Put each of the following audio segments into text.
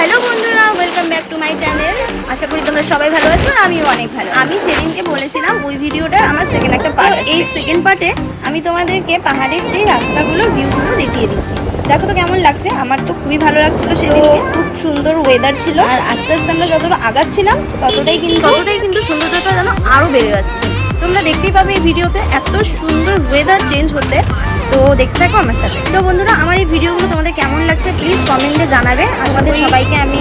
Hello বন্ধুরা, welcome back to my channel. আশা করি তোমরা সবাই ভালো আছো। আমিও অনেক ভালো। আমি সেদিনকে বলেছিলাম ওই ভিডিওটা আমার সেকেন্ড একটা পার্ট। এই সেকেন্ড পার্টে আমি তোমাদেরকে পাহাড়ের সেই রাস্তাগুলো ভিউগুলো দেখিয়ে দিচ্ছি। দেখো তো কেমন লাগছে। আমার তো খুবই ভালো লাগছিল সেদিনকে, খুব সুন্দর ওয়েদার ছিল। আর আস্তে আস্তে আমরা যতটা আগাচ্ছিলাম ততটাই কিন্তু সৌন্দর্যটা যেন আরও বেড়ে যাচ্ছে। তোমরা দেখতেই পাবে এই ভিডিওতে এত সুন্দর ওয়েদার চেঞ্জ হতে। তো দেখতে থাকো আমার সাথে। তো বন্ধুরা, আমার এই ভিডিওগুলো তোমাদের কেমন লাগছে প্লিজ কমেন্টে জানাবে। আমাদের সবাইকে আমি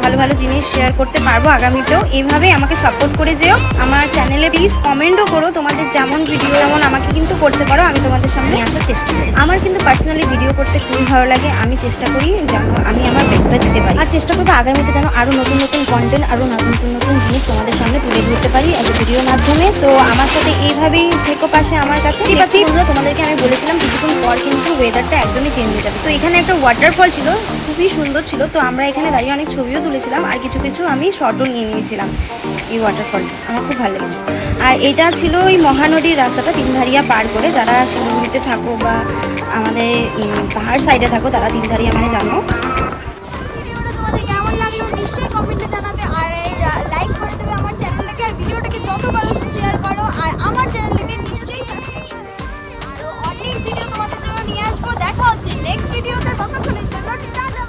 ভালো ভালো জিনিস শেয়ার করতে পারবো আগামীতেও। এইভাবেই আমাকে সাপোর্ট করে যেও। আমার চ্যানেলে প্লিজ কমেন্টও করো, তোমাদের যেমন ভিডিও যেমন আমাকে কিন্তু করতে পারো, আমি তোমাদের সামনে আসার চেষ্টা করি। আমার কিন্তু পার্সোনালি ভিডিও করতে খুবই ভালো লাগে। আমি চেষ্টা করি যেন আমি আমার বেস্টটা দিতে পারি, আর চেষ্টা করবো আগামীতে যেন আরও নতুন নতুন কন্টেন্ট, আরও নতুন নতুন জিনিস তোমাদের সামনে তুলে ধরতে পারি অ্যাজ এ ভিডিওর মাধ্যমে। তো আমার সাথে এইভাবেই থেকো পাশে আমার কাছে। তোমাদেরকে আমি বলেছিলাম কিছুক্ষণ পর কিন্তু ওয়েদারটা একদমই চেঞ্জ হয়ে যাবে। তো এখানে একটা ওয়াটারফল ছিল, খুবই সুন্দর ছিল। তো আমরা এখানে দাঁড়িয়ে অনেক ছবিও তুলেছিলাম, আর কিছু কিছু আমি শর্টও নিয়ে নিয়েছিলাম। এই ওয়াটারফলটা আমার খুব ভালো লেগেছে। আর এটা ছিল ওই মহানদীর রাস্তাটা, তিনধারিয়া পার করে। যারা শিলিগুড়িতে থাকো বা আমাদের পাহাড় সাইডে থাকো তারা তিনধারিয়া মানে জানো। ভিডিওটা তোমাদের কেমন লাগলো নিশ্চয়ই কমেন্টে জানাবে, আর লাইক করে দেবে আমার চ্যানেলটাকে, আর ভিডিওটাকে যত পারো শেয়ার করো, আর আমার চ্যানেলটাকে নিশ্চয়ই সাবস্ক্রাইব করে দেবে। আরও অনেক ভিডিও তোমাদের জন্য নিয়ে আসবো। দেখা হচ্ছে নেক্সট ভিডিওতে, ততক্ষণের জন্য টাটা।